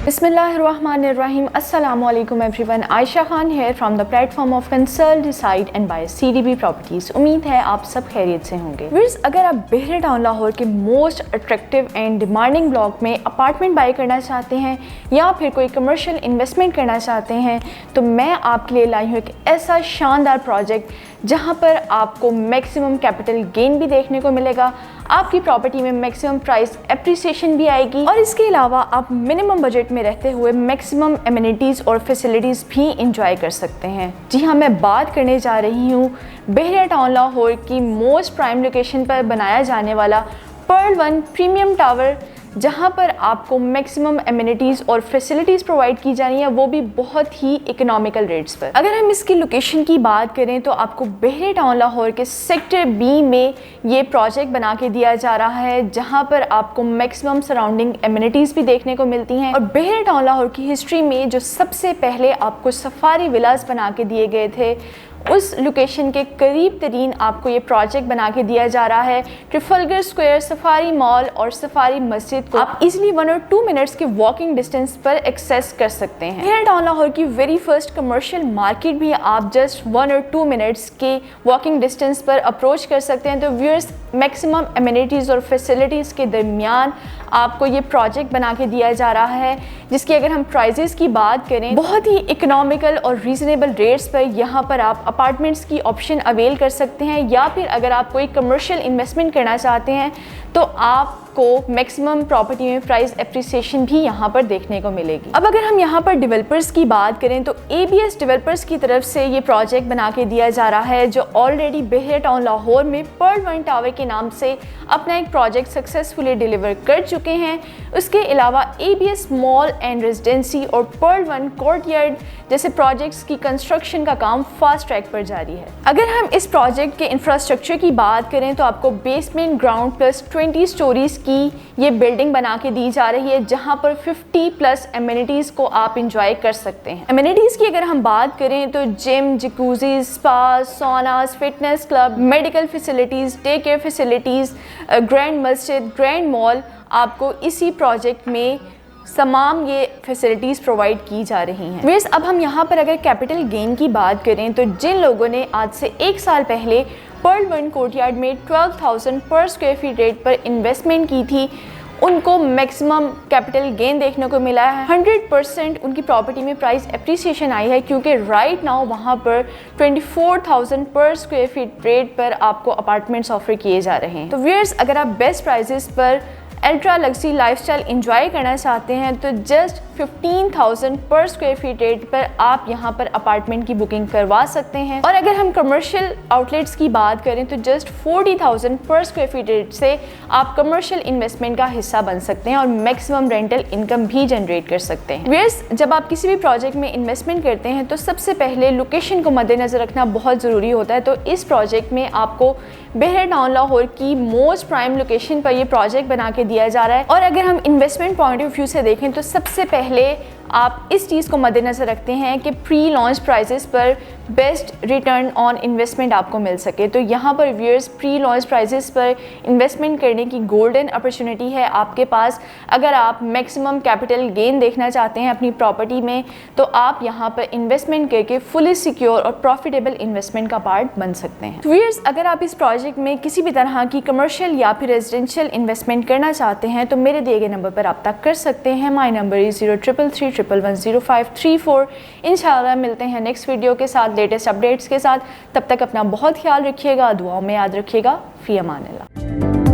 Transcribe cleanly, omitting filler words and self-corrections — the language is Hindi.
Bismillahirrahmanirrahim. Assalamu alaikum everyone. Ayesha Khan here from the platform of Consult, Decide and Buy CDB Properties. उम्मीद है आप सब खैरियत से होंगे। व्यूअर्स, अगर आप बहरे टाउन लाहौर के most attractive and demanding block में अपार्टमेंट बाय करना चाहते हैं या फिर कोई कमर्शियल इन्वेस्टमेंट करना चाहते हैं तो मैं आपके लिए लाई हूँ एक ऐसा शानदार प्रोजेक्ट जहाँ पर आपको मैक्सिमम कैपिटल गेन भी देखने को मिलेगा, आपकी प्रॉपर्टी में मैक्सिमम प्राइस एप्रिसिएशन भी आएगी और इसके अलावा आप मिनिमम बजट में रहते हुए मैक्सिमम एमिनिटीज़ और फैसिलिटीज़ भी इंजॉय कर सकते हैं। जी हाँ, मैं बात करने जा रही हूँ बहरे टाउन लाहौर की मोस्ट प्राइम लोकेशन पर बनाया जाने वाला पर्ल 1 प्रीमियम टावर, जहाँ पर आपको मैक्सिमम एमिनिटीज़ और फैसिलिटीज़ प्रोवाइड की जा रही हैं, वो भी बहुत ही इकोनॉमिकल रेट्स पर। अगर हम इसकी लोकेशन की बात करें तो आपको बहरे टाउन लाहौर के सेक्टर बी में ये प्रोजेक्ट बना के दिया जा रहा है, जहाँ पर आपको मैक्सिमम सराउंडिंग एमिनिटीज़ भी देखने को मिलती हैं। और बहरे टाउन लाहौर की हिस्ट्री में जो सबसे पहले आपको सफारी विलास बना के दिए गए थे, उस लोकेशन के करीब तरीन आपको ये प्रोजेक्ट बना के दिया जा रहा है। ट्रिफलगर स्क्वायर, सफारी मॉल और सफारी मस्जिद को आप इजीली 1 और 2 मिनट्स के वॉकिंग डिस्टेंस पर एक्सेस कर सकते हैं। बहरे टाउन लाहौर की वेरी फर्स्ट कमर्शियल मार्केट भी आप जस्ट 1 और 2 मिनट्स के वॉकिंग डिस्टेंस पर अप्रोच कर सकते हैं। तो व्यूअर्स, मैक्सिमम एमिनिटीज़ और फैसिलिटीज़ के दरमियान आपको ये प्रोजेक्ट बना के दिया जा रहा है, जिसकी अगर हम प्राइजेस की बात करें, बहुत ही इकोनॉमिकल और रीज़नेबल रेट्स पर यहाँ पर आप अपार्टमेंट्स की ऑप्शन अवेल कर सकते हैं। या फिर अगर आप कोई कमर्शियल इन्वेस्टमेंट करना चाहते हैं तो आपको मैक्सिमम प्रॉपर्टी में प्राइस एप्रिसिएशन भी यहाँ पर देखने को मिलेगी। अब अगर हम यहाँ पर डेवलपर्स की बात करें तो ABS डेवलपर्स की तरफ से ये प्रोजेक्ट बना के दिया जा रहा है, जो ऑलरेडी बहरे टाउन लाहौर में पर्ल 1 टावर के नाम से अपना एक प्रोजेक्ट सक्सेसफुली डिलीवर कर चुके हैं। उसके अलावा ABS मॉल एंड रेजिडेंसी और पर्ल 1 कोर्टयार्ड जैसे प्रोजेक्ट्स की कंस्ट्रक्शन का काम फास्ट ट्रैक पर जारी है। अगर हम इस प्रोजेक्ट के इंफ्रास्ट्रक्चर की बात करें तो आपको बेसमेंट, ग्राउंड प्लस 20 स्टोरीज की ये बिल्डिंग बना के दी जा रही है, जहां पर 50 प्लस एमिनिटीज़ को आप इंजॉय कर सकते हैं। एमिनिटीज़ की अगर हम बात करें तो gym, jacuzzi, spa, saunas, fitness club, medical facilities, day care facilities, grand मस्जिद, ग्रैंड मॉल आपको इसी प्रोजेक्ट में तमाम ये फैसिलिटीज़ प्रोवाइड की जा रही हैं। वैसे अब हम यहाँ पर अगर कैपिटल गेन की बात करें तो जिन लोगों ने आज से 1 साल पहले पर्ल 1 कोर्टयार्ड में 12,000 पर स्क्वायर फीट रेट पर इन्वेस्टमेंट की थी, उनको मैक्सिमम कैपिटल गेन देखने को मिला है। 100% उनकी प्रॉपर्टी में प्राइस एप्रिसिएशन आई है, क्योंकि राइट नाउ वहाँ पर 24,000 पर स्क्वायर फीट रेट पर आपको अपार्टमेंट्स ऑफर किए जा रहे हैं। तो व्यूअर्स, अगर आप बेस्ट प्राइजेस पर अल्ट्रा लग्जरी लाइफस्टाइल एंजॉय करना चाहते हैं तो जस्ट 15,000 पर स्क्वायर फीट रेट पर आप यहाँ पर अपार्टमेंट की बुकिंग करवा सकते हैं। और अगर हम कमर्शियल आउटलेट्स की बात करें तो जस्ट 40,000 पर स्क्वायर फीट रेट से आप कमर्शियल इन्वेस्टमेंट का हिस्सा बन सकते हैं और मैक्सिमम रेंटल इनकम भी जनरेट कर सकते हैं। व्यूअर्स, जब आप किसी भी प्रोजेक्ट में इन्वेस्टमेंट करते हैं तो सबसे पहले लोकेशन को मद्देनजर रखना बहुत ज़रूरी होता है। तो इस प्रोजेक्ट में आपको बहरे टाउन लाहौर की मोस्ट प्राइम लोकेशन पर यह प्रोजेक्ट बना के दिया जा रहा है। और अगर हम इन्वेस्टमेंट पॉइंट ऑफ व्यू से देखें तो सबसे पहले आप इस चीज़ को मद्देनज़र रखते हैं कि प्री लॉन्च प्राइसेस पर बेस्ट रिटर्न ऑन इन्वेस्टमेंट आपको मिल सके। तो यहाँ पर व्यूअर्स, प्री लॉन्च प्राइसेस पर इन्वेस्टमेंट करने की गोल्डन अपॉर्चुनिटी है आपके पास। अगर आप मैक्सिमम कैपिटल गेन देखना चाहते हैं अपनी प्रॉपर्टी में तो आप यहाँ पर इन्वेस्टमेंट करके फुली सिक्योर और प्रॉफिटेबल इन्वेस्टमेंट का पार्ट बन सकते हैं। व्यूअर्स, अगर आप इस प्रोजेक्ट में किसी भी तरह की कमर्शियल या फिर रेजिडेंशियल इन्वेस्टमेंट करना चाहते हैं तो मेरे दिए गए नंबर पर रब्ता कर सकते हैं। My number is 0333110534। इंशाल्लाह मिलते हैं नेक्स्ट वीडियो के साथ, लेटेस्ट अपडेट्स के साथ। तब तक अपना बहुत ख्याल रखिएगा, दुआओं में याद रखिएगा। फ़ी अमान अल्लाह।